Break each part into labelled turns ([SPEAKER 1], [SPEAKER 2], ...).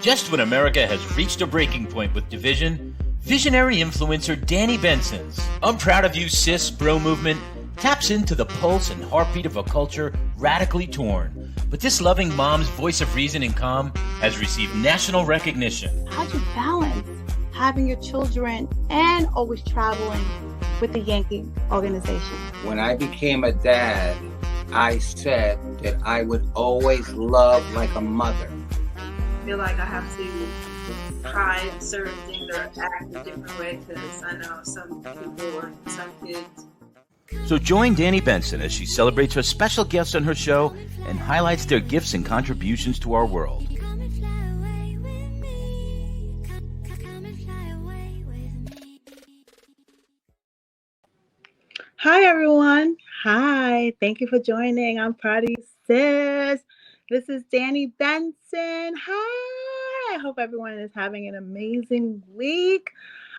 [SPEAKER 1] Just when America has reached a breaking point with division, visionary influencer Danny Benson's "I'm Proud of You, Sis, Bro" movement taps into the pulse and heartbeat of a culture radically torn. But this loving mom's voice of reason and calm has received national recognition.
[SPEAKER 2] How do you balance having your children and always traveling with the Yankee organization?
[SPEAKER 3] When I became a dad, I said that I would always love like a mother.
[SPEAKER 4] I feel like I have to hide certain things or act a different way because I know some people or some kids.
[SPEAKER 1] So join Danny Benson as she celebrates her special guests on her show and highlights their gifts and contributions to our world.
[SPEAKER 2] Hi, everyone. Hi. Thank you for joining. I'm proud of you, sis. This is Danny Benson. Hi. I hope everyone is having an amazing week.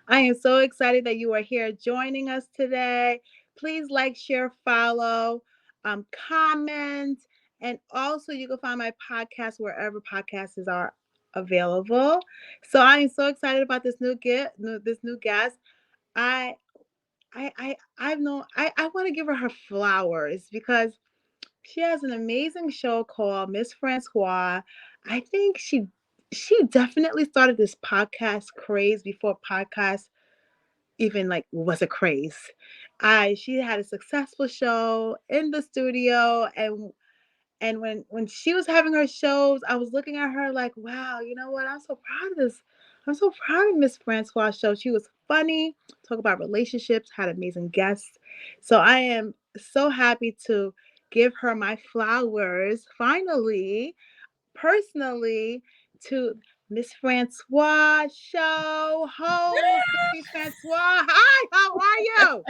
[SPEAKER 2] I am so excited that you are here joining us today. Please like, share, follow, comment, and also you can find my podcast wherever podcasts are available. So I am so excited about this new guest. I want to give her flowers because she has an amazing show called Miss Francois. I think she definitely started this podcast craze before podcast even was a craze. She had a successful show in the studio, and when she was having her shows, I was looking at her like, wow, you know what? I'm so proud of this. I'm so proud of Miss Francois' show. She was funny, talk about relationships, had amazing guests. So I am so happy to give her my flowers finally, personally, to Miss Francois show host. Miss Francois, hi, how are you?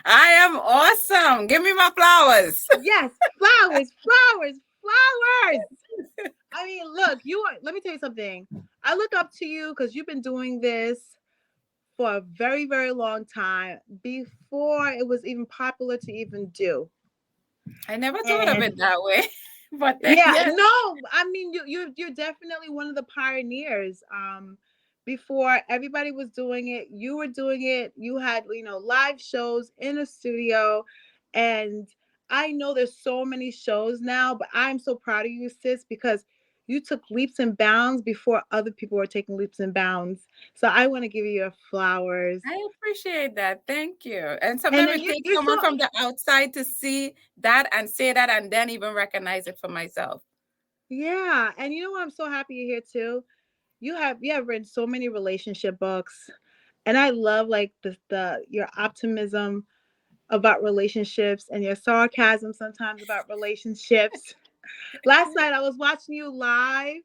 [SPEAKER 5] I am awesome. Give me my flowers.
[SPEAKER 2] Yes, flowers. I mean, look, let me tell you something. I look up to you because you've been doing this for a very, very long time before it was even popular to even do.
[SPEAKER 5] I never thought of it that way. But
[SPEAKER 2] yes. No, I mean, you're definitely one of the pioneers. Before everybody was doing it, you were doing it. You had, live shows in a studio, and I know there's so many shows now, but I'm so proud of you, sis, because you took leaps and bounds before other people were taking leaps and bounds. So I want to give you your flowers.
[SPEAKER 5] I appreciate that. Thank you. And sometimes it takes someone from the outside to see that and say that and then even recognize it for myself.
[SPEAKER 2] Yeah. And you know what? I'm so happy you're here too. You have written so many relationship books, and I love your optimism about relationships and your sarcasm sometimes about relationships. Last night I was watching you live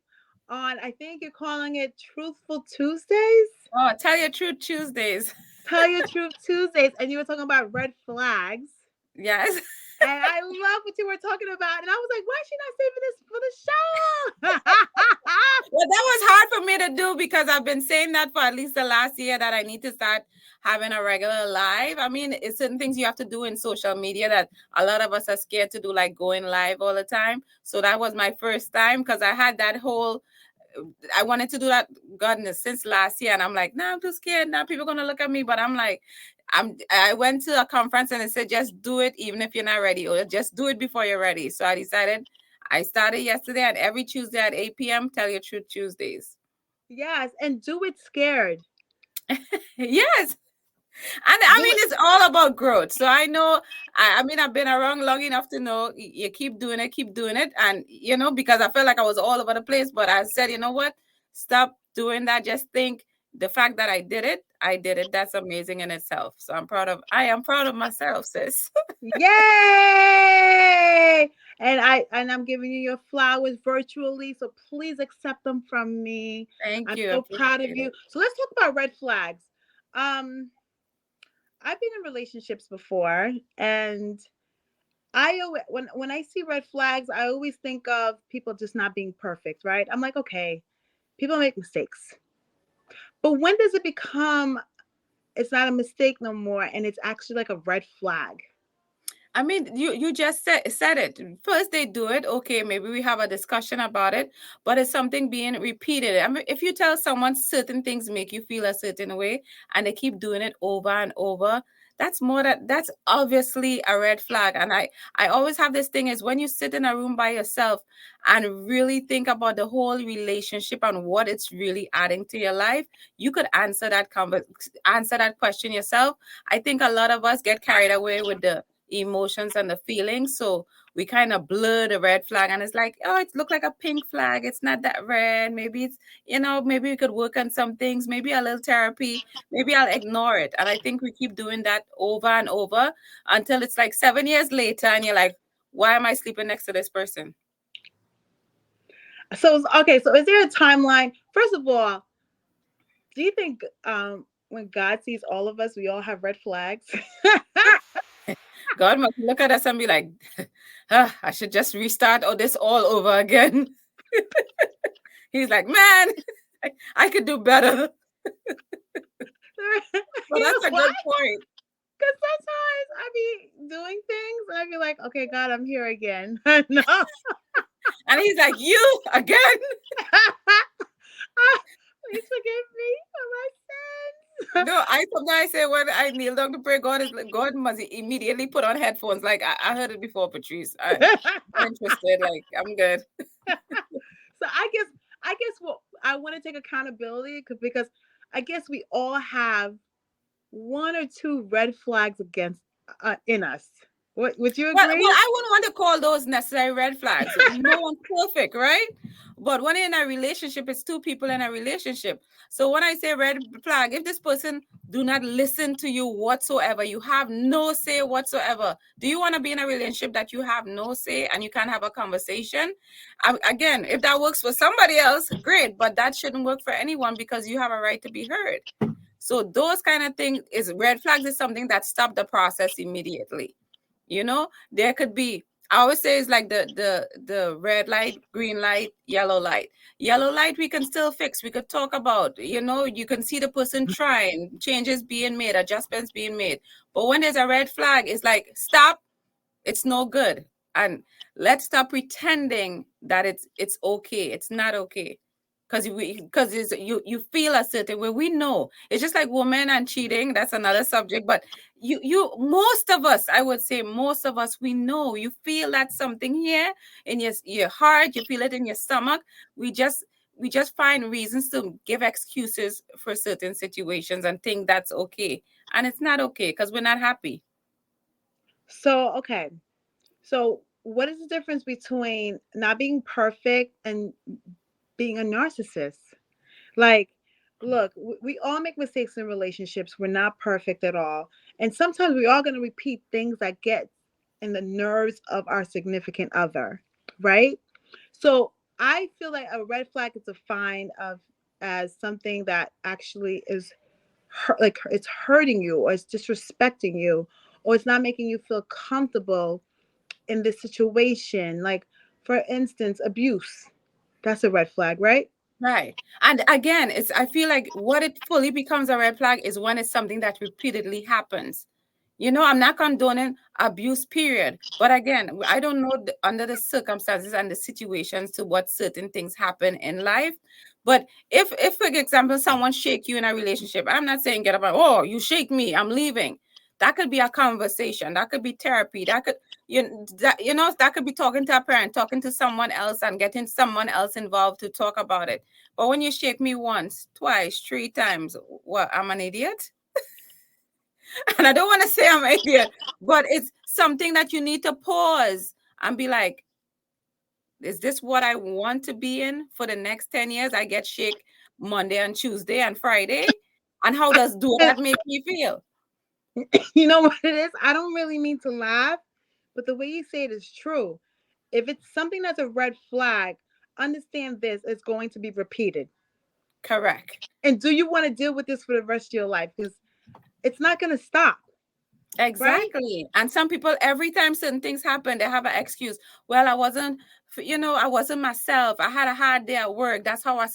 [SPEAKER 2] on, I think you're calling it Truthful Tuesdays.
[SPEAKER 5] Oh, Tell Your Truth Tuesdays.
[SPEAKER 2] Tell Your Truth Tuesdays, and you were talking about red flags.
[SPEAKER 5] Yes.
[SPEAKER 2] And I love what you were talking about. And I was like, why is she not saving this for the show?
[SPEAKER 5] Well, that was hard for me to do because I've been saying that for at least the last year that I need to start having a regular live. I mean, it's certain things you have to do in social media that a lot of us are scared to do, like going live all the time. So that was my first time because I had that I wanted to do that, goodness, since last year. And I'm like, I'm too scared. Now people are going to look at me. But I'm like, I went to a conference and it said, just do it even if you're not ready, or just do it before you're ready. So I decided I started yesterday, and every Tuesday at 8 p.m., Tell Your Truth Tuesdays.
[SPEAKER 2] Yes. And do it scared.
[SPEAKER 5] Yes. And I mean, it's all about growth. So I know, I've been around long enough to know you keep doing it. And, because I felt like I was all over the place, but I said, you know what, stop doing that. Just think the fact that I did it. That's amazing in itself. So I am proud of myself, sis.
[SPEAKER 2] Yay! And I'm giving you your flowers virtually. So please accept them from me.
[SPEAKER 5] Thank you.
[SPEAKER 2] I'm so proud of you. So let's talk about red flags. I've been in relationships before, and when I see red flags, I always think of people just not being perfect, right? I'm like, okay, people make mistakes. But when does it become, it's not a mistake no more, and it's actually like a red flag?
[SPEAKER 5] I mean, you just said it. First they do it, okay, maybe we have a discussion about it, but it's something being repeated. I mean, if you tell someone certain things make you feel a certain way and they keep doing it over and over, that's obviously a red flag. And I always have this thing is when you sit in a room by yourself and really think about the whole relationship and what it's really adding to your life, you could answer that question yourself. I think a lot of us get carried away with the emotions and the feelings, so we kind of blur the red flag, and it's like, oh, it looked like a pink flag, it's not that red. Maybe it's, maybe we could work on some things, maybe a little therapy, maybe I'll ignore it. And I think we keep doing that over and over until it's like 7 years later and you're like, why am I sleeping next to this person?
[SPEAKER 2] So okay, so is there a timeline? First of all, do you think when God sees all of us, we all have red flags?
[SPEAKER 5] God must look at us and be like, I should just restart this all over again. He's like, man, I could do better. Well, that's a good point.
[SPEAKER 2] Because sometimes I be doing things and I be like, okay, God, I'm here again. No.
[SPEAKER 5] And he's like, you again?
[SPEAKER 2] Please forgive me for my sins.
[SPEAKER 5] No, sometimes say when I kneel down to pray, God must immediately put on headphones. Like I heard it before, Patrice. I'm interested. Like I'm good.
[SPEAKER 2] So I guess what I want to take accountability because I guess we all have one or two red flags against in us. Would you agree?
[SPEAKER 5] Well, I wouldn't want to call those necessary red flags. No one's perfect, right? But when you're in a relationship, it's two people in a relationship. So when I say red flag, if this person do not listen to you whatsoever, you have no say whatsoever. Do you want to be in a relationship that you have no say and you can't have a conversation? Again, if that works for somebody else, great. But that shouldn't work for anyone because you have a right to be heard. So those kind of things is red flags is something that stop the process immediately. There could be, I always say it's like the red light, green light, yellow light. Yellow light we can still fix. We could talk about, you can see the person trying, changes being made, adjustments being made. But when there's a red flag, it's like, stop, it's no good. And let's stop pretending that it's okay. It's not okay. Because you feel a certain way. We know it's just like women and cheating. That's another subject. But most of us, I would say, most of us, we know you feel that something here in your heart. You feel it in your stomach. We just find reasons to give excuses for certain situations and think that's okay, and it's not okay because we're not happy.
[SPEAKER 2] So okay, so what is the difference between not being perfect and being a narcissist? Like, look, we all make mistakes in relationships. We're not perfect at all. And sometimes we're all going to repeat things that get in the nerves of our significant other, right? So I feel like a red flag is defined as something that actually is like it's hurting you, or it's disrespecting you, or it's not making you feel comfortable in this situation. Like, for instance, abuse. That's a red flag, right?
[SPEAKER 5] Right. And again, I feel like what it fully becomes a red flag is when it's something that repeatedly happens. I'm not condoning abuse, period. But again, I don't know under the circumstances and the situations to what certain things happen in life. But if for example, someone shake you in a relationship, I'm not saying get up and, oh, you shake me, I'm leaving. That could be a conversation. That could be therapy. That could, that could be talking to a parent, talking to someone else and getting someone else involved to talk about it. But when you shake me once, twice, 3 times, what, I'm an idiot? And I don't want to say I'm an idiot, but it's something that you need to pause and be like, is this what I want to be in for the next 10 years? I get shake Monday and Tuesday and Friday. And how does that make me feel?
[SPEAKER 2] You know what it is? I don't really mean to laugh, but the way you say it is true. If it's something that's a red flag, understand this is going to be repeated.
[SPEAKER 5] Correct.
[SPEAKER 2] And do you want to deal with this for the rest of your life? Because it's not going to stop.
[SPEAKER 5] Exactly. And some people, every time certain things happen, they have an excuse. Well, I wasn't myself. I had a hard day at work. That's why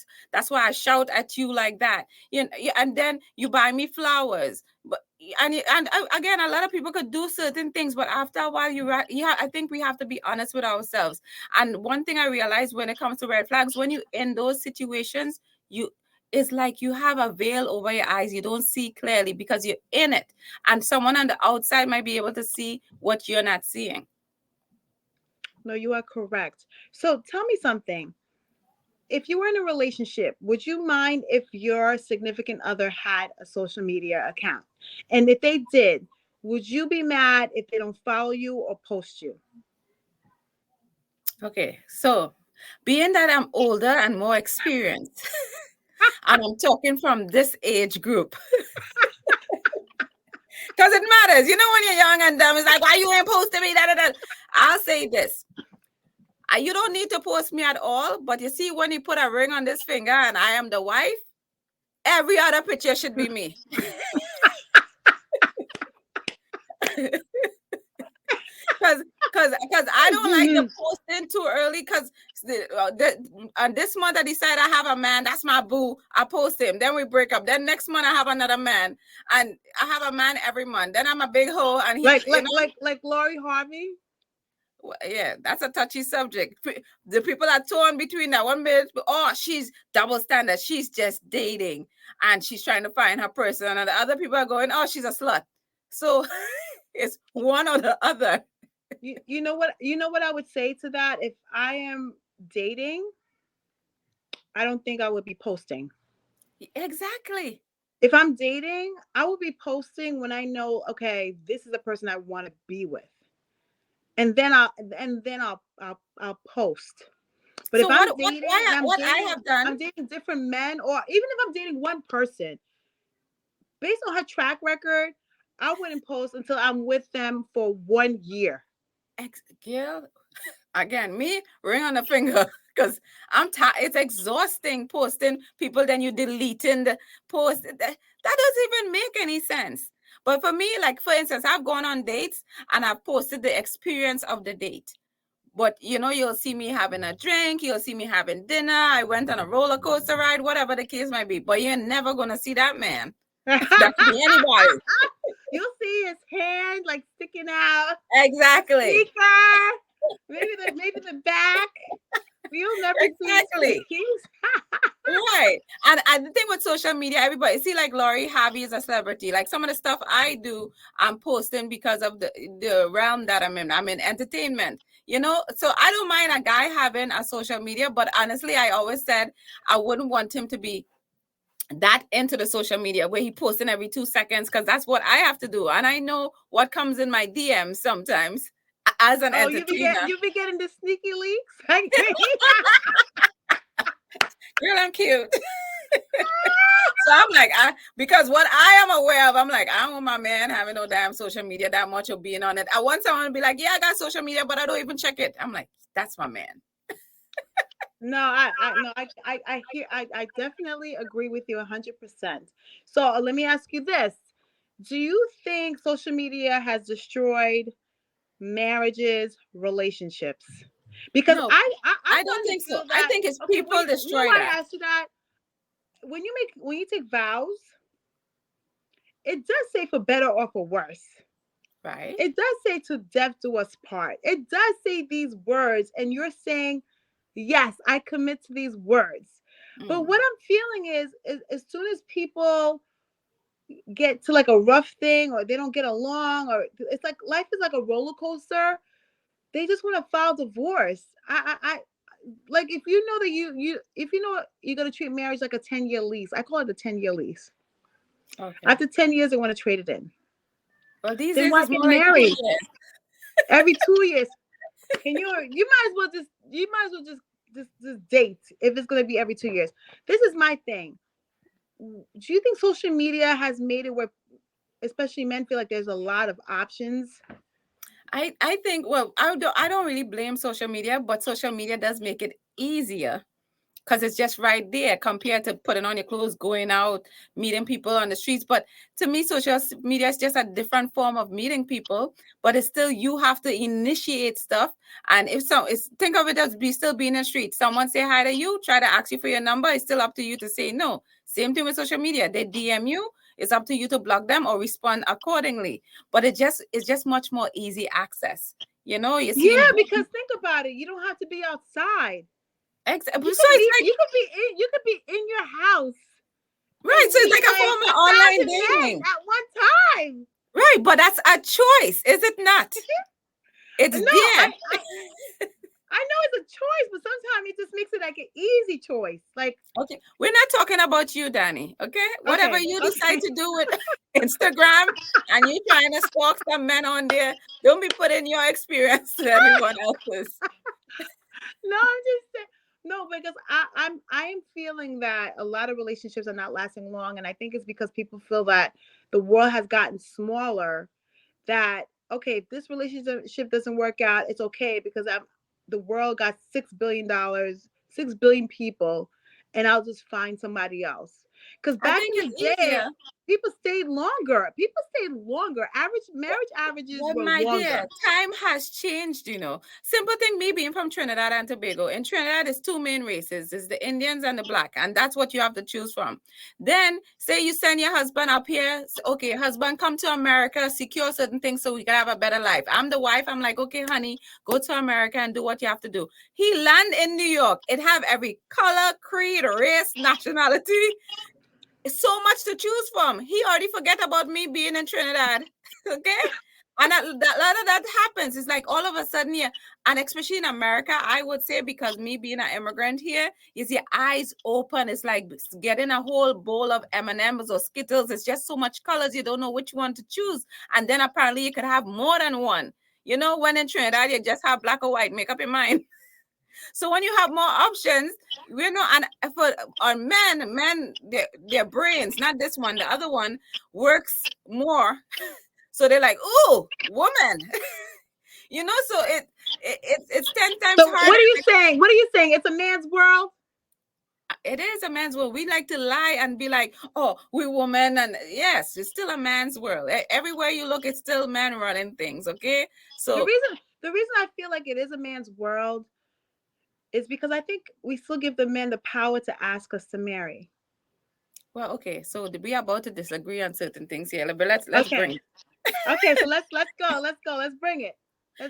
[SPEAKER 5] I shout at you like that. And then you buy me flowers. But again, a lot of people could do certain things, but after a while, I think we have to be honest with ourselves. And one thing I realized when it comes to red flags, when you in those situations, it's like you have a veil over your eyes. You don't see clearly because you're in it. And someone on the outside might be able to see what you're not seeing.
[SPEAKER 2] No, you are correct. So tell me something. If you were in a relationship, would you mind if your significant other had a social media account? And if they did, would you be mad if they don't follow you or post you?
[SPEAKER 5] Okay, so being that I'm older and more experienced, and I'm talking from this age group, because it matters. You know, when you're young and dumb, it's like, why you ain't posting me? I'll say this. You don't need to post me at all, but you see, when you put a ring on this finger and I am the wife, every other picture should be me. Because I don't like the posting too early. Because this month I decide I have a man, that's my boo. I post him. Then we break up. Then next month I have another man, and I have a man every month. Then I'm a big hoe, and
[SPEAKER 2] like Lori Harvey.
[SPEAKER 5] Yeah, that's a touchy subject. The people are torn between that one minute. Oh, she's double standard. She's just dating, and she's trying to find her person. And the other people are going, oh, she's a slut. So it's one or the other.
[SPEAKER 2] You know what I would say to that? If I am dating, I don't think I would be posting.
[SPEAKER 5] Exactly.
[SPEAKER 2] If I'm dating, I will be posting when I know, okay, this is the person I want to be with, and then I'll post. But
[SPEAKER 5] so
[SPEAKER 2] if I'm dating, I'm dating different men, or even if I'm dating one person, based on her track record, I wouldn't post until I'm with them for 1 year.
[SPEAKER 5] Girl, again, me ring on the finger, because I'm tired. It's exhausting posting people, then you deleting the post. That doesn't even make any sense. But for me, like, for instance, I've gone on dates and I've posted the experience of the date. But, you'll see me having a drink. You'll see me having dinner. I went on a roller coaster ride, whatever the case might be. But you're never going to see that man. That could be anybody.
[SPEAKER 2] You'll see his hand like sticking out.
[SPEAKER 5] Exactly.
[SPEAKER 2] Maybe the back. You'll never
[SPEAKER 5] see his right. And the thing with social media, everybody see, like Lori Harvey is a celebrity. Like, some of the stuff I do, I'm posting because of the realm that I'm in. I'm in entertainment. So I don't mind a guy having a social media, but honestly, I always said I wouldn't want him to be that into the social media where he posting every 2 seconds, because that's what I have to do. And I know what comes in my DMs sometimes as an entertainer.
[SPEAKER 2] You be getting the sneaky leaks?
[SPEAKER 5] Girl, I'm cute. So I'm like, because what I am aware of, I'm like, I don't want my man having no damn social media that much or being on it. I want someone to be like, yeah, I got social media, but I don't even check it. I'm like, that's my man.
[SPEAKER 2] No, I definitely agree with you 100%. So let me ask you this. Do you think social media has destroyed marriages, relationships? Because
[SPEAKER 5] no,
[SPEAKER 2] I
[SPEAKER 5] don't think so. I think it's people destroy that.
[SPEAKER 2] I asked you that. When you take vows, it does say for better or for worse.
[SPEAKER 5] Right.
[SPEAKER 2] It does say to death do us part. It does say these words, and you're saying, yes, I commit to these words. But what I'm feeling is as soon as people get to like a rough thing, or they don't get along, or it's like life is like a roller coaster, they just want to file divorce. I like, if you know that if you know you're going to treat marriage like a 10-year lease, I call it a 10-year lease.
[SPEAKER 5] Okay.
[SPEAKER 2] After 10 years, they want to trade it in.
[SPEAKER 5] Well, these
[SPEAKER 2] they want to get married every 2 years. And you might as well just date if it's going to be every 2 years. This is my thing. Do you think social media has made it where especially men feel like there's a lot of options?
[SPEAKER 5] I think, well, I don't really blame social media, but social media does make it easier. because it's just right there compared to putting on your clothes, going out, meeting people on the streets. But to me, social media is just a different form of meeting people, but it's still, you have to initiate stuff. And if so, think of it as still being in the street. Someone say hi to you, try to ask you for your number. It's still up to you to say no. Same thing with social media. They DM you. It's up to you to block them or respond accordingly. But it's just much more easy access. You know, you see.
[SPEAKER 2] Yeah, because think about it. You don't have to be outside.
[SPEAKER 5] Exactly.
[SPEAKER 2] You
[SPEAKER 5] So
[SPEAKER 2] could
[SPEAKER 5] it's like,
[SPEAKER 2] you could be in your house.
[SPEAKER 5] right. So it's like a form of online
[SPEAKER 2] 1,000 men
[SPEAKER 5] dating.
[SPEAKER 2] at one time.
[SPEAKER 5] Right, but that's a choice, is it not? It's
[SPEAKER 2] No,
[SPEAKER 5] there.
[SPEAKER 2] I know it's a choice, but sometimes it just makes it like an easy choice. Like,
[SPEAKER 5] Okay, we're not talking about you, Danny. Okay, whatever
[SPEAKER 2] Okay,
[SPEAKER 5] you decide to do with Instagram, and you trying to stalk some men on there, don't be putting your experience to everyone else's.
[SPEAKER 2] no, I'm just saying. No, because I am feeling that a lot of relationships are not lasting long, and I think it's because people feel that the world has gotten smaller. That okay, if this relationship doesn't work out, it's okay because the world got $6 billion, 6 billion people, and I'll just find somebody else. Because
[SPEAKER 5] I
[SPEAKER 2] back
[SPEAKER 5] think
[SPEAKER 2] in the
[SPEAKER 5] it's
[SPEAKER 2] day,
[SPEAKER 5] easier.
[SPEAKER 2] people stayed longer. Marriage averages
[SPEAKER 5] But
[SPEAKER 2] were
[SPEAKER 5] my
[SPEAKER 2] longer.
[SPEAKER 5] dear, time has changed, you know. Simple thing, me being from Trinidad and Tobago. In Trinidad, there's two main races. It's the Indians and the black. And that's what you have to choose from. Then, say you send your husband up here. Okay, husband, come to America, secure certain things so we can have a better life. I'm the wife. I'm like, okay, honey, go to America and do what you have to do. He land in New York. It have every color, creed, race, nationality. So much to choose from. He already forget about me being in Trinidad. Okay. And a lot of that happens. It's like all of a sudden, yeah. And especially in America, I would say, because me being an immigrant here, is your eyes open. It's like getting a whole bowl of M&Ms or Skittles. It's just so much colors. You don't know which one to choose. And then apparently you could have more than one. You know, when in Trinidad, you just have black or white. Make up your mind. So when you have more options, you know, and for men, their brains, not this one, the other one works more. So they're like, "Ooh, woman," you know. So it's 10 times
[SPEAKER 2] So
[SPEAKER 5] harder.
[SPEAKER 2] what are you saying? What are you saying? It's a man's world.
[SPEAKER 5] It is a man's world. We like to lie and be like, "Oh, we're women," and yes, it's still a man's world. Everywhere you look, it's still men running things. Okay, so
[SPEAKER 2] The reason I feel like it is a man's world is because I think we still give the men the power to ask us to marry.
[SPEAKER 5] well, okay. So we are about to disagree on certain things here, but let's bring it.
[SPEAKER 2] Okay, so let's go. Let's bring it.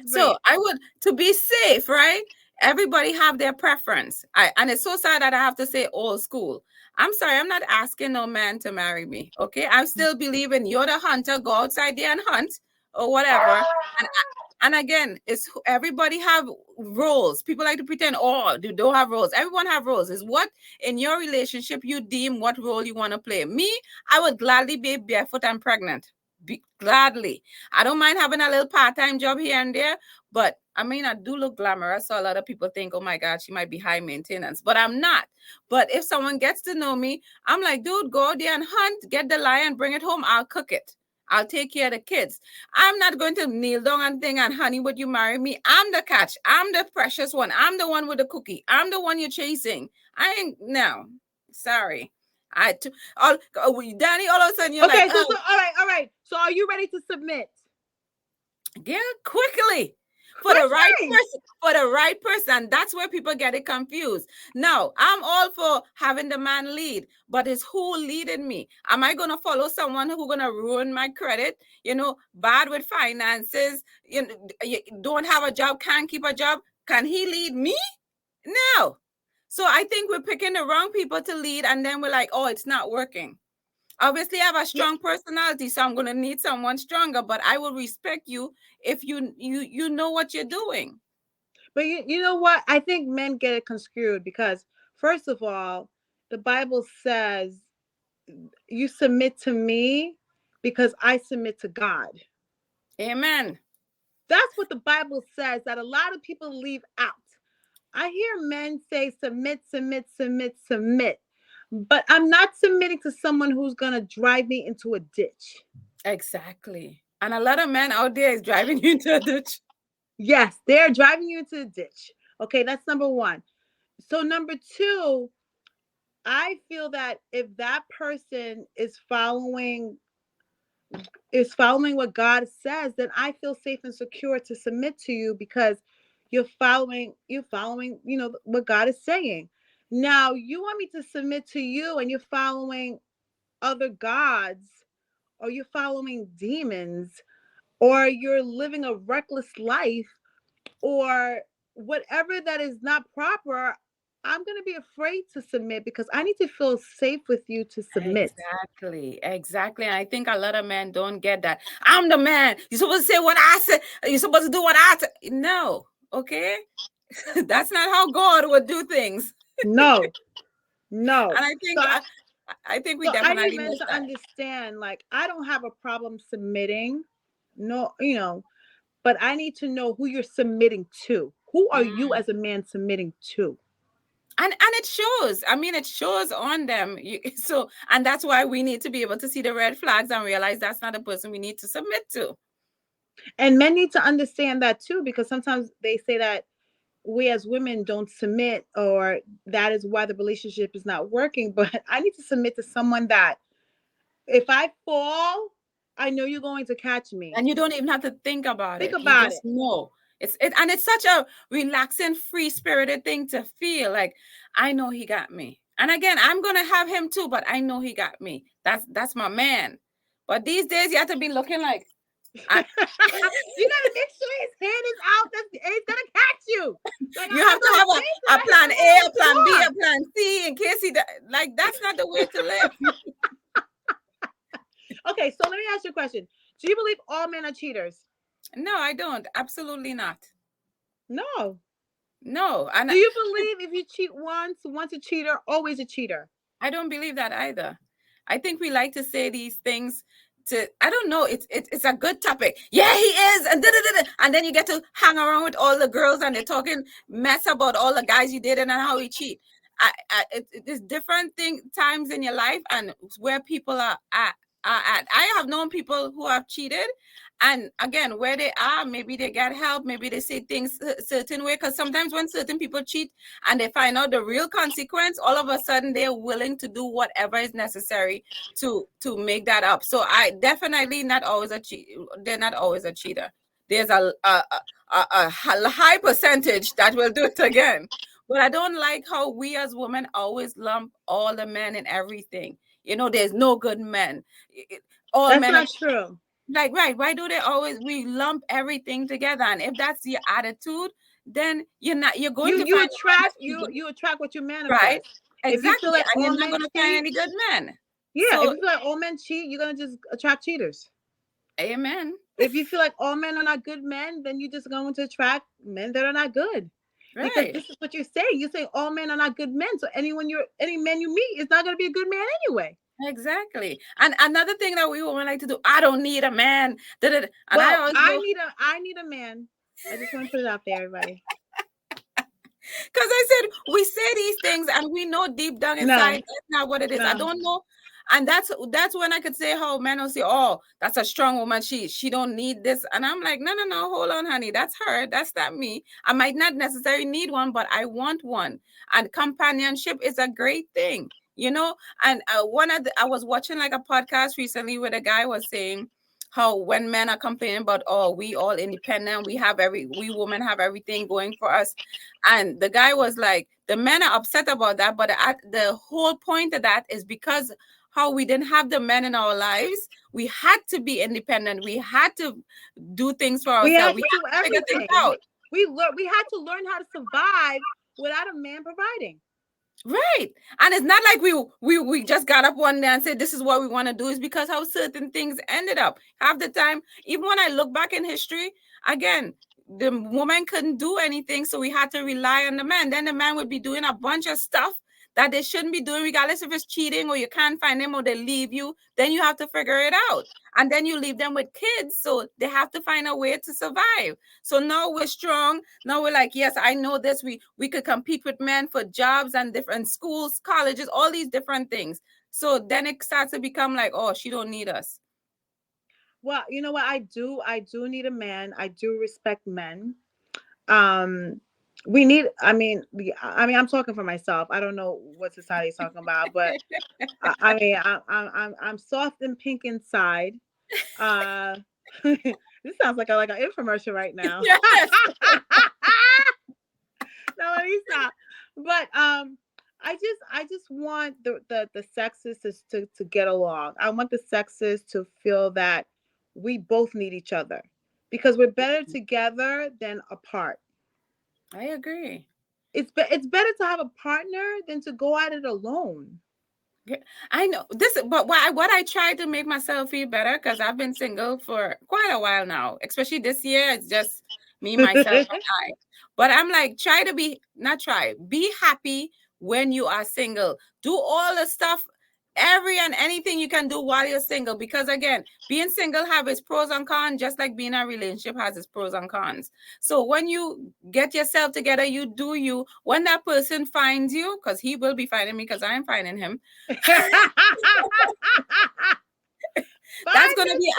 [SPEAKER 5] So I would, to be safe, right? Everybody have their preference. And it's so sad that I have to say old school. I'm sorry, I'm not asking no man to marry me. Okay, I still believe in you're the hunter, go outside there and hunt or whatever. And again, it's everybody have roles. People like to pretend, oh, they don't have roles. Everyone have roles. It's what in your relationship you deem what role you want to play. Me, I would gladly be barefoot and pregnant. Gladly. I don't mind having a little part-time job here and there, but I mean, I do look glamorous, so a lot of people think, oh my God, she might be high maintenance, but I'm not. But if someone gets to know me, I'm like, dude, go out there and hunt, get the lion, bring it home, I'll cook it. I'll take care of the kids. I'm not going to kneel down and think, and honey, would you marry me? I'm the catch. I'm the precious one. I'm the one with the cookie. I'm the one you're chasing. I ain't, no, sorry. Danny, all of a sudden you're
[SPEAKER 2] okay,
[SPEAKER 5] like,
[SPEAKER 2] so all right. So are you ready to submit?
[SPEAKER 5] Yeah, quickly. For the right person. That's where people get it confused. Now, I'm all for having the man lead, but it's who leading me? Am I going to follow someone who's going to ruin my credit? You know, bad with finances, you don't have a job, can't keep a job. Can he lead me? No. So I think we're picking the wrong people to lead, and then we're like, oh, it's not working. Obviously, I have a strong personality, so I'm going to need someone stronger, but I will respect you if you know what you're doing.
[SPEAKER 2] But you know what? I think men get it construed because, first of all, the Bible says you submit to me because I submit to God.
[SPEAKER 5] Amen.
[SPEAKER 2] That's what the Bible says that a lot of people leave out. I hear men say submit. But I'm not submitting to someone who's going to drive me into a ditch.
[SPEAKER 5] Exactly. And a lot of men out there is driving you into a ditch.
[SPEAKER 2] Yes, they're driving you into a ditch. Okay, that's number one. So number two, I feel that if that person is following what God says, then I feel safe and secure to submit to you because you're following, what God is saying. Now, you want me to submit to you and you're following other gods, or you're following demons, or you're living a reckless life, or whatever that is not proper, I'm going to be afraid to submit because I need to feel safe with you to submit.
[SPEAKER 5] Exactly. And I think a lot of men don't get that. I'm the man. You're supposed to say what I say. You're supposed to do what I say. No. Okay. That's not how God would do things.
[SPEAKER 2] No.
[SPEAKER 5] And I think
[SPEAKER 2] So
[SPEAKER 5] I think we
[SPEAKER 2] so I
[SPEAKER 5] definitely
[SPEAKER 2] need men
[SPEAKER 5] miss
[SPEAKER 2] to
[SPEAKER 5] that.
[SPEAKER 2] understand, like, I don't have a problem submitting. No, but I need to know who you're submitting to. Who are you as a man submitting to?
[SPEAKER 5] And it shows. I mean, it shows on them. And that's why we need to be able to see the red flags and realize that's not a person we need to submit to.
[SPEAKER 2] And men need to understand that too, because sometimes they say that we as women don't submit, or that is why the relationship is not working. But I need to submit to someone that if I fall, I know you're going to catch me.
[SPEAKER 5] And you don't even have to think about it.
[SPEAKER 2] You
[SPEAKER 5] just know. And it's such a relaxing, free-spirited thing to feel like, I know he got me. And again, I'm gonna have him too, but I know he got me. That's my man. But these days you have to be looking like
[SPEAKER 2] you gotta make sure his hand is out. He's gonna catch you. Like,
[SPEAKER 5] you have to have a plan A, a plan B, a plan C in case like that's not the way to live.
[SPEAKER 2] Okay, so let me ask you a question. Do you believe all men are cheaters?
[SPEAKER 5] No, I don't. Absolutely not.
[SPEAKER 2] No.
[SPEAKER 5] And
[SPEAKER 2] do you believe if you cheat once a cheater, always a cheater?
[SPEAKER 5] I don't believe that either. I think we like to say these things I don't know. It's a good topic. Yeah, he is, and then you get to hang around with all the girls and they're talking mess about all the guys you dated and how he cheat. It's different times in your life and where people are at. I have known people who have cheated, and again, where they are, maybe they get help, maybe they say things a certain way, because sometimes when certain people cheat and they find out the real consequence, all of a sudden they're willing to do whatever is necessary to make that up. So I definitely not always a cheat. They're not always a cheater. There's a high percentage that will do it again. But I don't like how we as women always lump all the men in everything. There's no good men.
[SPEAKER 2] That's not true.
[SPEAKER 5] Like, right. Why do we lump everything together? And if that's your attitude, then you're going to
[SPEAKER 2] attract what you manifest.
[SPEAKER 5] Right. Exactly. Like and you're not going to find any good men.
[SPEAKER 2] Yeah. So, if you feel like all men cheat, you're going to just attract cheaters.
[SPEAKER 5] Amen.
[SPEAKER 2] If you feel like all men are not good men, then you're just going to attract men that are not good. Right. Because this is what you're saying. You're saying all men are not good men. So any man you meet is not going to be a good man anyway.
[SPEAKER 5] Exactly. And another thing that we women like to do, I don't need a man. And
[SPEAKER 2] I need a man. I just want to put it out there, everybody.
[SPEAKER 5] Because I said we say these things and we know deep down inside that's not what it is. I don't know. And that's when I could say how men will say, oh, that's a strong woman. She don't need this. And I'm like, no, hold on, honey. That's her. That's not me. I might not necessarily need one, but I want one. And companionship is a great thing, And I was watching like a podcast recently where the guy was saying how when men are complaining about, oh, we all independent, we women have everything going for us. And the guy was like, the men are upset about that. But the whole point of that is because how we didn't have the men in our lives. We had to be independent. We had to do things for ourselves.
[SPEAKER 2] We had to figure things out. We had to learn how to survive without a man providing.
[SPEAKER 5] Right. And it's not like we just got up one day and said, this is what we want to do. It's because how certain things ended up. Half the time, even when I look back in history, again, the woman couldn't do anything. So we had to rely on the man. Then the man would be doing a bunch of stuff that they shouldn't be doing, regardless if it's cheating or you can't find them or they leave you. Then you have to figure it out. And then you leave them with kids. So they have to find a way to survive. So now we're strong. Now we're like, yes, I know this. We could compete with men for jobs and different schools, colleges, all these different things. So then it starts to become like, oh, she don't need us.
[SPEAKER 2] Well, you know what? I do need a man. I do respect men. we need. I'm talking for myself. I don't know what society's talking about, but I'm soft and pink inside. Uh, this sounds like an infomercial right now.
[SPEAKER 5] Yes.
[SPEAKER 2] No, let me stop. But I just want the sexes to get along. I want the sexes to feel that we both need each other because we're better together than apart.
[SPEAKER 5] I agree.
[SPEAKER 2] It's better to have a partner than to go at it alone.
[SPEAKER 5] I know this, but what I try to make myself feel better, because I've been single for quite a while now, especially this year. It's just me, myself, and I. But I'm like, be happy when you are single. Do all the stuff, every and anything you can do while you're single. Because again, being single have its pros and cons, just like being in a relationship has its pros and cons. So when you get yourself together, you do you. When that person finds you, because he will be finding me, because I'm finding him. That's going to be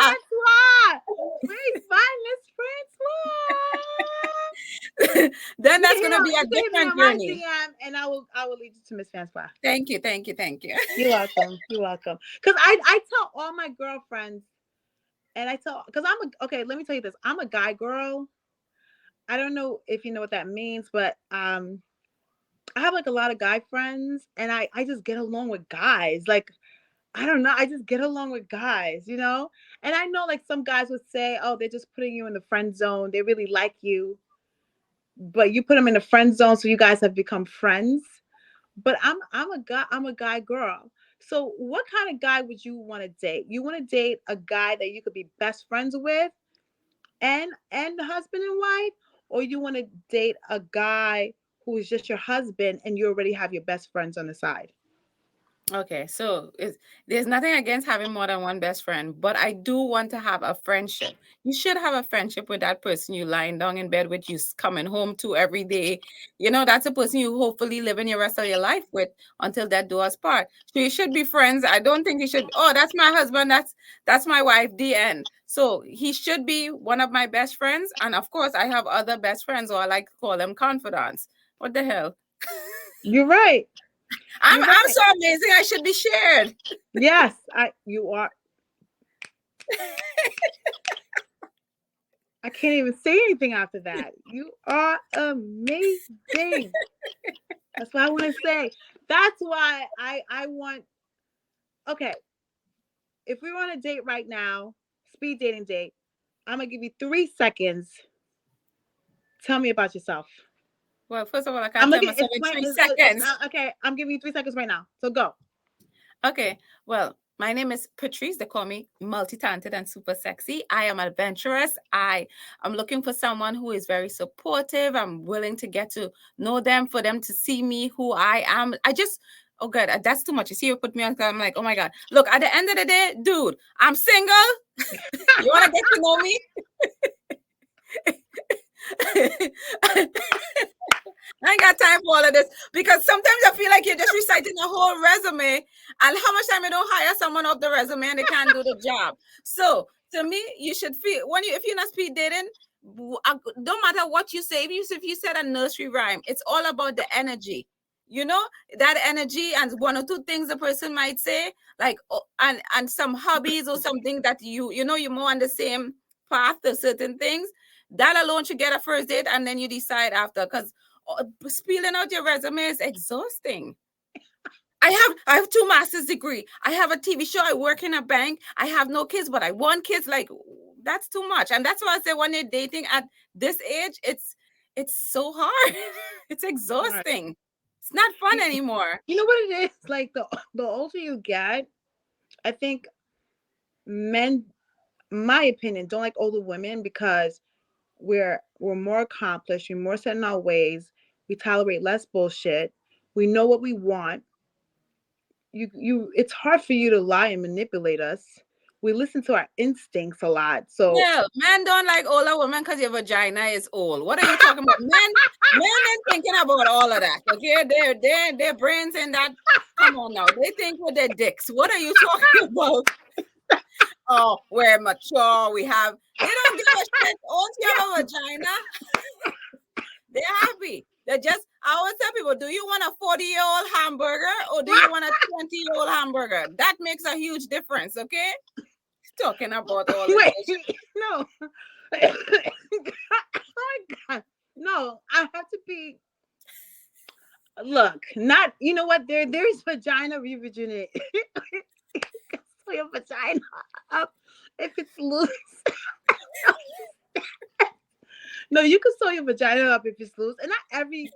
[SPEAKER 5] then that's going to be a different journey.
[SPEAKER 2] And I will lead you to Miss Francois.
[SPEAKER 5] Thank you.
[SPEAKER 2] You're welcome. Because I tell all my girlfriends, and because okay, let me tell you this. I'm a guy girl. I don't know if you know what that means, but I have like a lot of guy friends, and I just get along with guys. Like, I don't know. I just get along with guys, you know? And I know like some guys would say, oh, they're just putting you in the friend zone. They really like you. But you put them in the friend zone, so you guys have become friends. But I'm a guy girl. So what kind of guy would you want to date? You want to date a guy that you could be best friends with and the husband and wife? Or you want to date a guy who is just your husband and you already have your best friends on the side?
[SPEAKER 5] Okay, so there's nothing against having more than one best friend, but I do want to have a friendship. You should have a friendship with that person you lying down in bed with, you coming home to every day. You know, that's a person you hopefully living your rest of your life with until that do us part. So you should be friends. I don't think you should, oh, that's my husband, that's my wife, the end. So he should be one of my best friends. And of course, I have other best friends, or I like to call them confidants. What the hell?
[SPEAKER 2] You're right.
[SPEAKER 5] I'm so amazing. I should be shared.
[SPEAKER 2] Yes, you are. I can't even say anything after that. You are amazing. That's what I want to say. That's why I want. Okay, if we were on a date right now, speed dating date, I'm gonna give you 3 seconds. Tell me about yourself.
[SPEAKER 5] Well, first of all, I can't tell myself in 3 seconds.
[SPEAKER 2] Okay, I'm giving you 3 seconds right now. So go.
[SPEAKER 5] Okay. Well, my name is Patrice. They call me multi-talented and super sexy. I am adventurous. I am looking for someone who is very supportive. I'm willing to get to know them, for them to see me, who I am. Oh God, that's too much. You see, you put me on. I'm like, oh my God. Look, at the end of the day, dude, I'm single. You want to get to know me? I ain't got time for all of this, because sometimes I feel like you're just reciting a whole resume, and how much time you don't hire someone off the resume and they can't do the job. So to me, you should feel if you're not speed dating, don't matter what you say. Even if you said a nursery rhyme, it's all about the energy. You know, that energy and 1 or 2 things the person might say, like, and some hobbies or something that you know you're more on the same path to certain things. That alone should get a first date, and then you decide after, because spilling out your resume is exhausting. I have 2 master's degree. I have a TV show. I work in a bank. I have no kids, but I want kids. Like, that's too much. And that's why I say when you're dating at this age, it's so hard. It's exhausting. Right. It's not fun anymore.
[SPEAKER 2] You know what it is? Like the older you get, I think men, my opinion, don't like older women because we're more accomplished, we're more set in our ways, we tolerate less bullshit, we know what we want. It's hard for you to lie and manipulate us. We listen to our instincts a lot. So
[SPEAKER 5] yeah, men don't like older women because your vagina is old. What are you talking about? Men ain't thinking about all of that. Okay, their brains in that. Come on now, they think with their dicks. What are you talking about? Oh, we're mature. They don't give a shit. Once you have a vagina, They're happy. They're just, I always tell people, do you want a 40-year-old hamburger or do you want a 20-year-old hamburger? That makes a huge difference, okay? Talking about all of
[SPEAKER 2] Wait,
[SPEAKER 5] this.
[SPEAKER 2] no. Oh my God. No, I have to be. Look, not, you know what? There's vagina revirginate. So your vagina up if it's loose. No, you can sew your vagina up if it's loose. And not every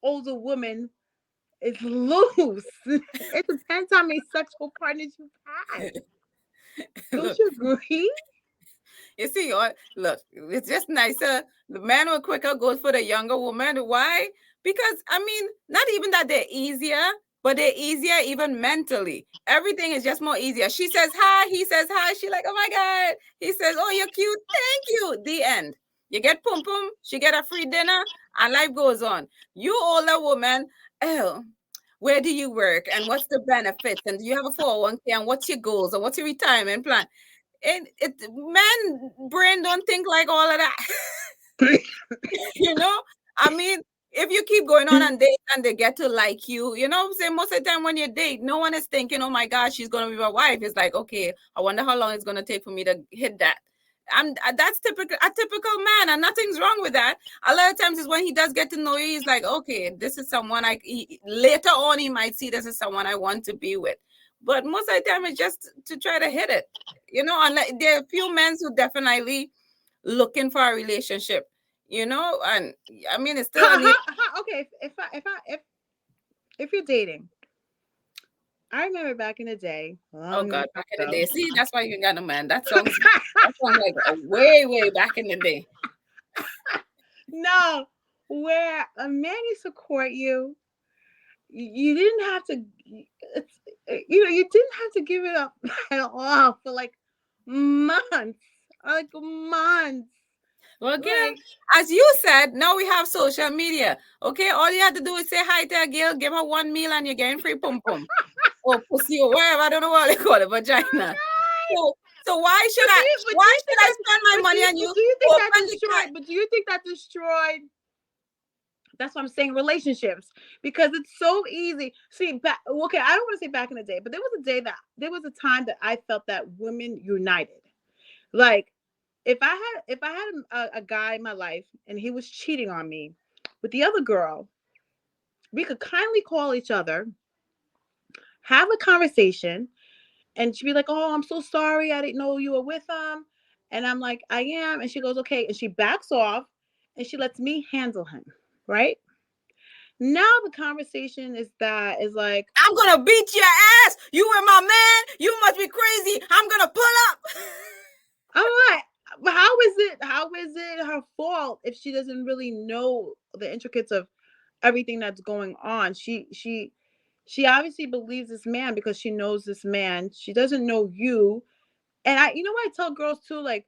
[SPEAKER 2] older woman is loose. It depends how many sexual partners you've had. Don't you agree?
[SPEAKER 5] You see, look, it's just nicer. The man will quicker go for the younger woman. Why? Because, I mean, not even that they're easier, but they're easier even mentally. Everything is just more easier. She says hi, he says hi. She like, oh my God. He says, oh, you're cute. Thank you. The end. You get pum pum, she get a free dinner, and life goes on. You older woman, oh, where do you work? And what's the benefits? And do you have a 401k? And what's your goals? And what's your retirement plan? And men brain don't think like all of that. You know, I mean, if you keep going on dates and they get to like you, you know, say most of the time when you date, no one is thinking, oh my gosh, she's gonna be my wife. It's like, okay, I wonder how long it's gonna take for me to hit that. And that's a typical man, and nothing's wrong with that. A lot of times is when he does get to know you, he's like, okay, this is someone later on he might see this is someone I want to be with. But most of the time it's just to try to hit it, you know. Unless there are a few men who definitely looking for a relationship, you know. And I mean, it's still
[SPEAKER 2] okay. If you're dating, I remember back in the day.
[SPEAKER 5] Oh God, back in the day. See, that's why you got no man. That sounds like way back in the day.
[SPEAKER 2] No, where a man used to court you, you didn't have to. You didn't have to give it up at all for like months.
[SPEAKER 5] Well, again, as you said, now we have social media. Okay, all you have to do is say hi to a girl, give her one meal, and you're getting free pum pum or pussy or whatever. I don't know what they call it, vagina. So why should I spend my money on you?
[SPEAKER 2] Do you think that destroyed? But do you think that destroyed? That's what I'm saying. Relationships, because it's so easy. See, okay, I don't want to say back in the day, but there was a time that I felt that women united. Like, if I had a guy in my life and he was cheating on me with the other girl, we could kindly call each other, have a conversation, and she'd be like, "Oh, I'm so sorry. I didn't know you were with him." And I'm like, "I am." And she goes, "Okay." And she backs off and she lets me handle him. Right? Now the conversation is like,
[SPEAKER 5] I'm going to beat your ass. You and my man. You must be crazy. I'm going to pull up.
[SPEAKER 2] I'm like, how is it her fault if she doesn't really know the intricacies of everything that's going on? She obviously believes this man because she knows this man. She doesn't know you. And I tell girls too, like,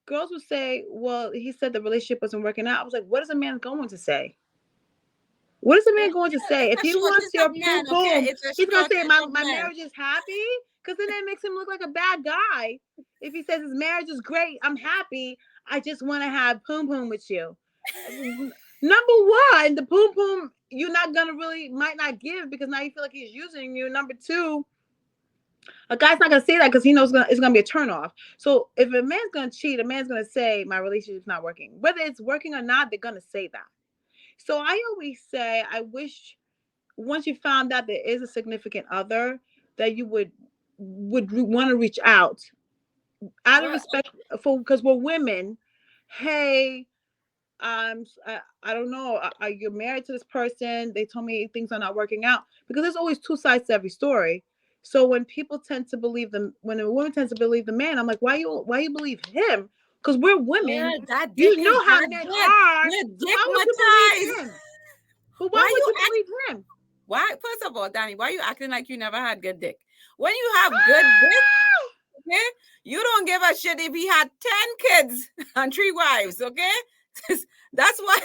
[SPEAKER 2] girls will say, well, he said the relationship wasn't working out. I was like, what is a man going to say? What is a man going to say? If he wants your boom boom, he's going to say, my marriage is happy? Because then that makes him look like a bad guy. If he says his marriage is great, I'm happy, I just want to have poom poom with you. Number one, the poom poom you're not gonna might not give because now you feel like he's using you. Number two, a guy's not gonna say that because he knows it's gonna be a turnoff. So if a man's gonna cheat, a man's gonna say my relationship's not working. Whether it's working or not, they're gonna say that. So I always say, I wish once you found out there is a significant other, that you would want to reach out out of respect for, because we're women. Hey, I don't know, are you married to this person? They told me things are not working out, because there's always two sides to every story. So when people tend to believe when a woman tends to believe the man, I'm like, why you believe him? Because we're women.
[SPEAKER 5] Yeah,
[SPEAKER 2] you know how men are. Why would you believe him? But why would you believe him?
[SPEAKER 5] Why? First of all, Danny, why are you acting like you never had good dick? When you have good dick, okay, you don't give a shit if he had 10 kids and 3 wives, okay? That's why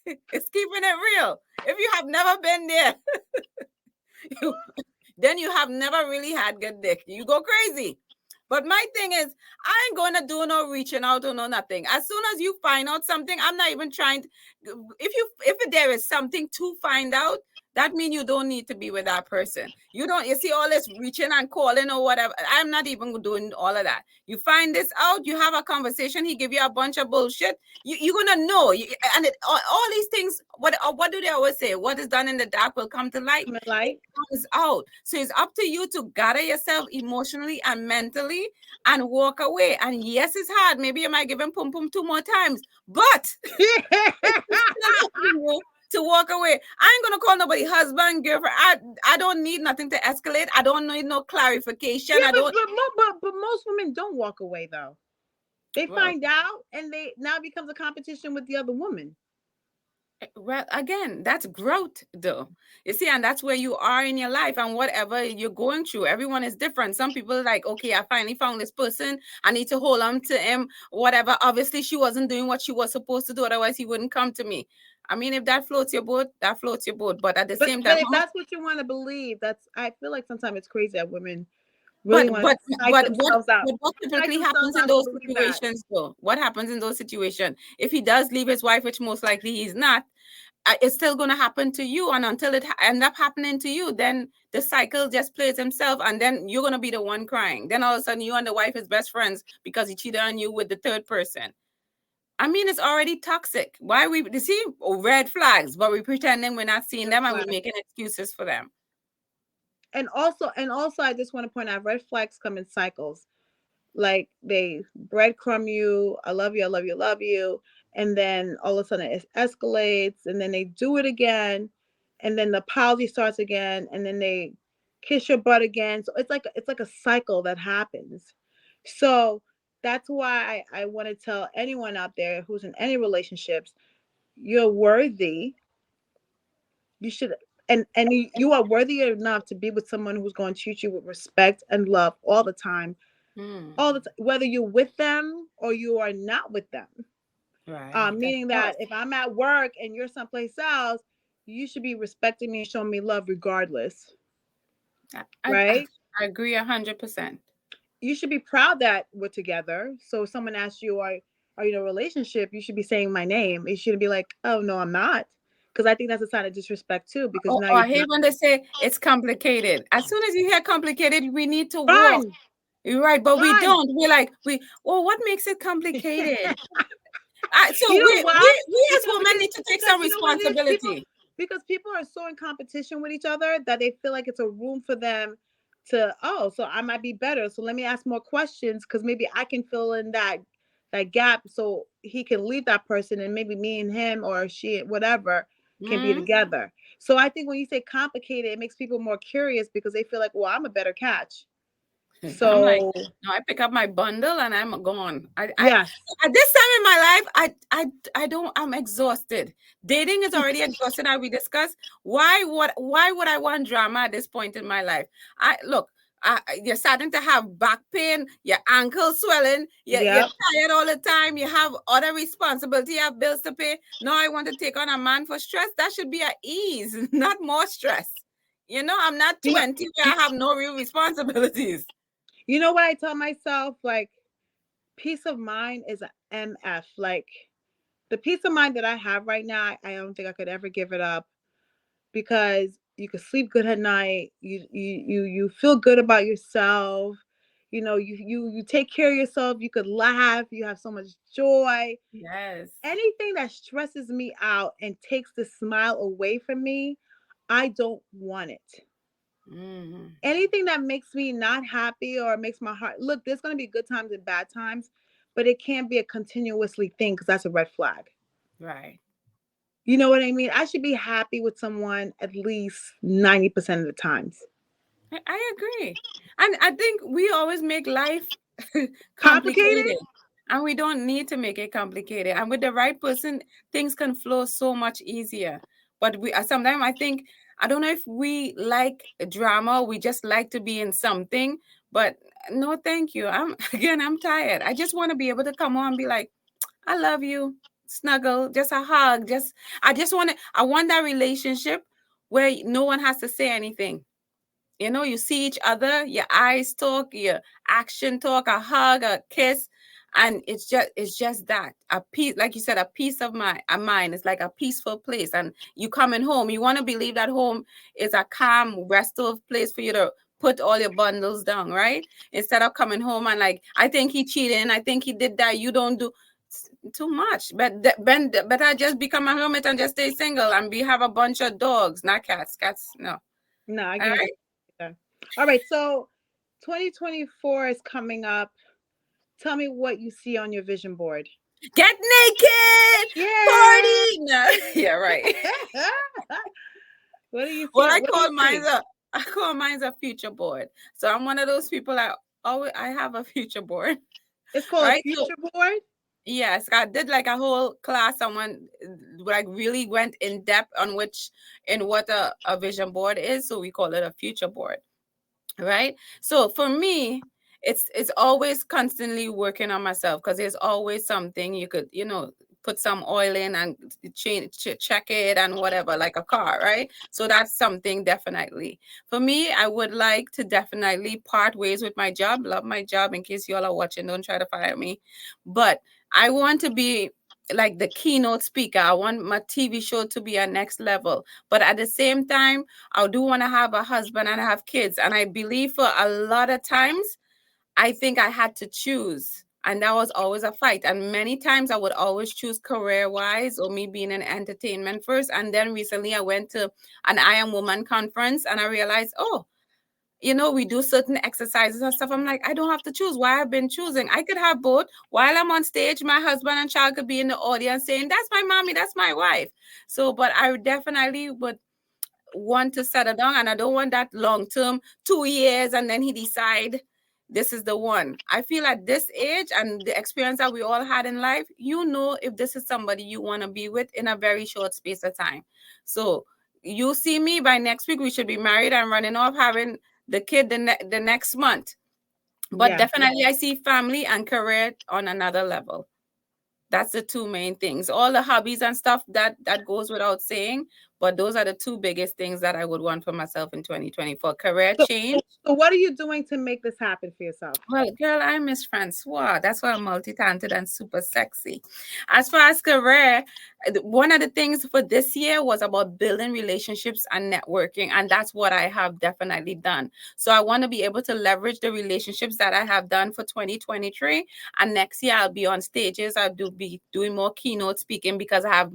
[SPEAKER 5] it's keeping it real. If you have never been there, then you have never really had good dick. You go crazy. But my thing is, I ain't going to do no reaching out or no nothing. As soon as you find out something, I'm not even trying to, if there is something to find out, that means you don't need to be with that person. You see all this reaching and calling or whatever. I'm not even doing all of that. You find this out, you have a conversation, he give you a bunch of bullshit, you're gonna know. All these things, what do they always say? What is done in the dark will come to light. It comes out. So it's up to you to gather yourself emotionally and mentally and walk away. And yes, it's hard. Maybe you might give him pum pum 2 more times, but to walk away. I ain't gonna call nobody husband, girlfriend. I don't need nothing to escalate. I don't need no clarification.
[SPEAKER 2] Yeah, but most women don't walk away though. They find out and they now becomes a competition with the other woman.
[SPEAKER 5] Well, again, that's growth though. You see, and that's where you are in your life and whatever you're going through. Everyone is different. Some people are like, okay, I finally found this person. I need to hold on to him, whatever. Obviously, she wasn't doing what she was supposed to do. Otherwise, he wouldn't come to me. I mean, if that floats your boat, that floats your boat. But at the same time,
[SPEAKER 2] if that's what you want to believe, I feel like sometimes it's crazy that women really want to psych themselves out.
[SPEAKER 5] But what typically happens in those situations, though? What happens in those situations? If he does leave his wife, which most likely he's not, it's still going to happen to you. And until it ends up happening to you, then the cycle just plays himself. And then you're going to be the one crying. Then all of a sudden, you and the wife is best friends because he cheated on you with the third person. I mean, it's already toxic. Why we see red flags, but we're pretending we're not seeing them and we're making excuses for them.
[SPEAKER 2] And also, I just want to point out, red flags come in cycles. Like they breadcrumb you, I love you, I love you, I love you. And then all of a sudden it escalates and then they do it again. And then the apology starts again. And then they kiss your butt again. So it's like a cycle that happens. So that's why I want to tell anyone out there who's in any relationships, you're worthy. You should, and you are worthy enough to be with someone who's going to treat you with respect and love all the time. All the time, whether you're with them or you are not with them.
[SPEAKER 5] Right.
[SPEAKER 2] Meaning that if I'm at work and you're someplace else, you should be respecting me and showing me love regardless. Right?
[SPEAKER 5] I agree 100%.
[SPEAKER 2] You should be proud that we're together. So if someone asks you, are you in a relationship? You should be saying my name. You shouldn't be like, oh, no, I'm not. Because I think that's a sign of disrespect too. Because now
[SPEAKER 5] I hate when they say it's complicated. As soon as you hear complicated, we need to walk. You're right, but we don't. We're like, what makes it complicated? So we as women need to take some responsibility.
[SPEAKER 2] Because people are so in competition with each other that they feel like it's a room for them to, so I might be better. So let me ask more questions because maybe I can fill in that gap so he can leave that person and maybe me and him or she, whatever, can be together. So I think when you say complicated, it makes people more curious because they feel like, well, I'm a better catch. So
[SPEAKER 5] I'm like, no, I pick up my bundle and I'm gone. At this time in my life, I'm exhausted. Dating is already exhausted, as we discussed. Why would I want drama at this point in my life? You're starting to have back pain, your ankle swelling, you're tired all the time, you have other responsibility, you have bills to pay. No, I want to take on a man for stress. That should be at ease, not more stress. You know, I'm not 20 where I have no real responsibilities.
[SPEAKER 2] You know what I tell myself? Like, peace of mind is an MF. Like, the peace of mind that I have right now, I don't think I could ever give it up because you can sleep good at night. You feel good about yourself. You know, you take care of yourself. You could laugh. You have so much joy.
[SPEAKER 5] Yes.
[SPEAKER 2] Anything that stresses me out and takes the smile away from me, I don't want it. Anything that makes me not happy or makes my heart look, there's going to be good times and bad times, but it can't be a continuously thing because that's a red flag.
[SPEAKER 5] Right.
[SPEAKER 2] You know what I mean? I should be happy with someone at least 90% of the times.
[SPEAKER 5] I agree. And I think we always make life complicated. And we don't need to make it complicated. And with the right person, things can flow so much easier. But sometimes I think, I don't know if we like drama, we just like to be in something, but no, thank you. I'm tired. I just want to be able to come on and be like, I love you, snuggle, just a hug. I want that relationship where no one has to say anything. you know, you see each other, your eyes talk, your action talk, a hug, a kiss, and it's just that a peace, like you said, a peace of mind. It's like a peaceful place, and you coming home, you want to believe that home is a calm, restful place for you to put all your bundles down, right? Instead of coming home and like, I think he cheated, I think he did that, you don't do too much. But better just become a hermit and just stay single and have a bunch of dogs, not cats. Cats, no.
[SPEAKER 2] No, I
[SPEAKER 5] All
[SPEAKER 2] get
[SPEAKER 5] right.
[SPEAKER 2] it. All right, so 2024 is coming up. Tell me what you see on your vision board.
[SPEAKER 5] Get naked,
[SPEAKER 2] Yeah.
[SPEAKER 5] party. No. Yeah, right.
[SPEAKER 2] What do you see?
[SPEAKER 5] Well, I call mine a future board. So I'm one of those people that I have a future board.
[SPEAKER 2] It's called
[SPEAKER 5] right?
[SPEAKER 2] a future board.
[SPEAKER 5] Yes, I did like a whole class. Someone like really went in depth on what a vision board is. So we call it a future board, right? So for me, it's always constantly working on myself, because there's always something you could, put some oil in and check it and whatever, like a car, right? So that's something definitely. For me, I would like to definitely part ways with my job. Love my job. In case you all are watching, don't try to fire me. But I want to be like the keynote speaker. I want my TV show to be a next level. But at the same time, I do want to have a husband and have kids. And I believe for a lot of times, I think I had to choose. And that was always a fight. And many times I would always choose career-wise or me being in entertainment first. And then recently I went to an I Am Woman conference and I realized, we do certain exercises and stuff. I'm like, I don't have to choose. Why I've been choosing? I could have both. While I'm on stage, my husband and child could be in the audience saying, that's my mommy, that's my wife. So, but I definitely would want to settle down, and I don't want that long term, 2 years, and then he decide this is the one. I feel at this age and the experience that we all had in life, if this is somebody you want to be with in a very short space of time. So you see me by next week, we should be married and running off, having the kid the next month. But definitely I see family and career on another level. That's the two main things. All the hobbies and stuff that goes without saying, but those are the two biggest things that I would want for myself in 2024. Career change.
[SPEAKER 2] So what are you doing to make this happen for yourself?
[SPEAKER 5] Well, girl, I'm Miss Francois. That's why I'm multi-talented and super sexy. As far as career, one of the things for this year was about building relationships and networking. And that's what I have definitely done. So I want to be able to leverage the relationships that I have done for 2023. And next year I'll be on stages. I'll be doing more keynote speaking, because I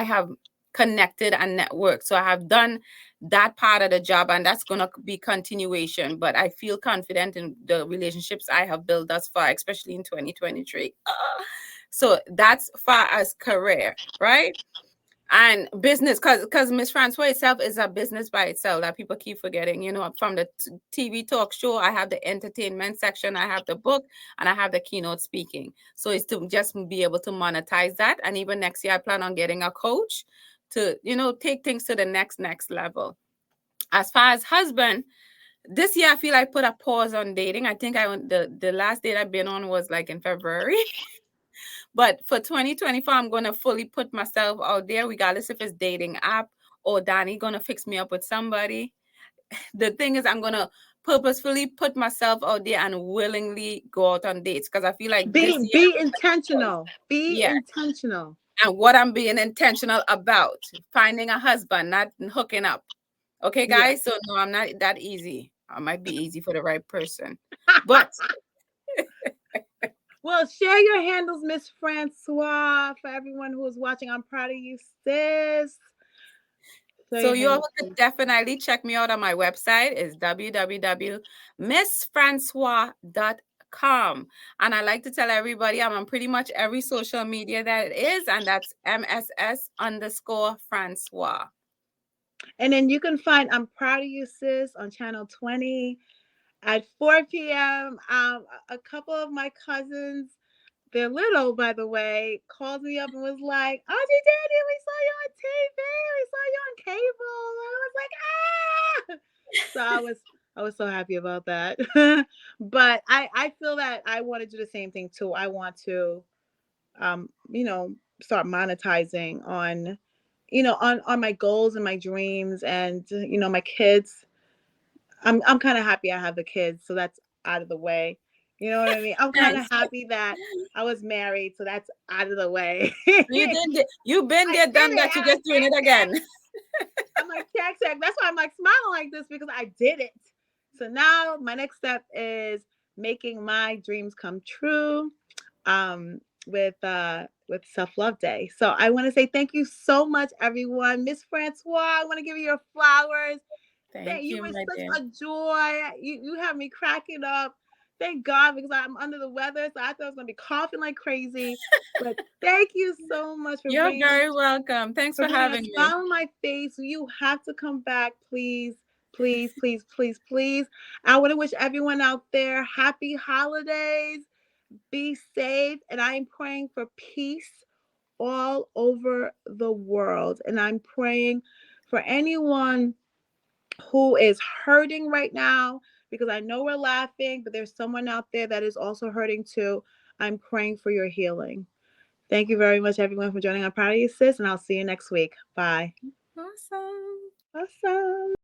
[SPEAKER 5] have connected and networked. So I have done that part of the job, and that's going to be continuation. But I feel confident in the relationships I have built thus far, especially in 2023. So that's far as career, right? And business, because Miss Francois itself is a business by itself that people keep forgetting. From the TV talk show, I have the entertainment section, I have the book, and I have the keynote speaking. So it's to just be able to monetize that. And even next year, I plan on getting a coach to, take things to the next level. As far as husband, this year I feel I put a pause on dating. I think the last date I've been on was like in February. But for 2024, I'm going to fully put myself out there, regardless if it's dating app or Danny going to fix me up with somebody. The thing is, I'm going to purposefully put myself out there and willingly go out on dates, because I feel like
[SPEAKER 2] be intentional. Be intentional.
[SPEAKER 5] And what I'm being intentional about, finding a husband, not hooking up. Okay, guys? So no, I'm not that easy. I might be easy for the right person. But
[SPEAKER 2] well, share your handles, Miss Francois, for everyone who is watching. I'm proud of you, sis.
[SPEAKER 5] So you all can definitely check me out on my website. It's www.missfrancois.com. And I like to tell everybody I'm on pretty much every social media that it is, and that's MSS_Francois.
[SPEAKER 2] And then you can find I'm Proud of You, Sis on channel 20 at 4 p.m. A couple of my cousins, they're little, by the way, called me up and was like, Auntie Danny, we saw you on TV. We saw you on cable. And I was like, ah! So I was so happy about that. But I feel that I want to do the same thing too. I want to, start monetizing on, on my goals and my dreams and, my kids. I'm kind of happy I have the kids, so that's out of the way. You know what I mean? I'm kind of
[SPEAKER 5] Nice.
[SPEAKER 2] happy that I was married, so that's out of the way.
[SPEAKER 5] You've been
[SPEAKER 2] I
[SPEAKER 5] there,
[SPEAKER 2] did
[SPEAKER 5] done
[SPEAKER 2] it.
[SPEAKER 5] that. You're just doing it again.
[SPEAKER 2] I'm like, check. That's why I'm like smiling like this, because I did it. So now my next step is making my dreams come true with Self-Love Day. So I want to say thank you so much, everyone. Miss Francois, I want to give you your flowers.
[SPEAKER 5] Thank
[SPEAKER 2] You
[SPEAKER 5] you,
[SPEAKER 2] were
[SPEAKER 5] my dear.
[SPEAKER 2] such a joy. You have me cracking up. Thank God, because I'm under the weather, so I thought I was gonna be coughing like crazy. But thank you so much for
[SPEAKER 5] You're
[SPEAKER 2] bringing
[SPEAKER 5] very welcome. Thanks for
[SPEAKER 2] putting a
[SPEAKER 5] having me.
[SPEAKER 2] smile on my face. You have to come back, please, please, please, please, please. I want to wish everyone out there happy holidays. Be safe, and I am praying for peace all over the world. And I'm praying for anyone who is hurting right now, because I know we're laughing, but there's someone out there that is also hurting too. I'm praying for your healing. Thank you very much, everyone, for joining. I'm proud of you, sis, and I'll see you next week. Bye.
[SPEAKER 5] Awesome.
[SPEAKER 2] Awesome.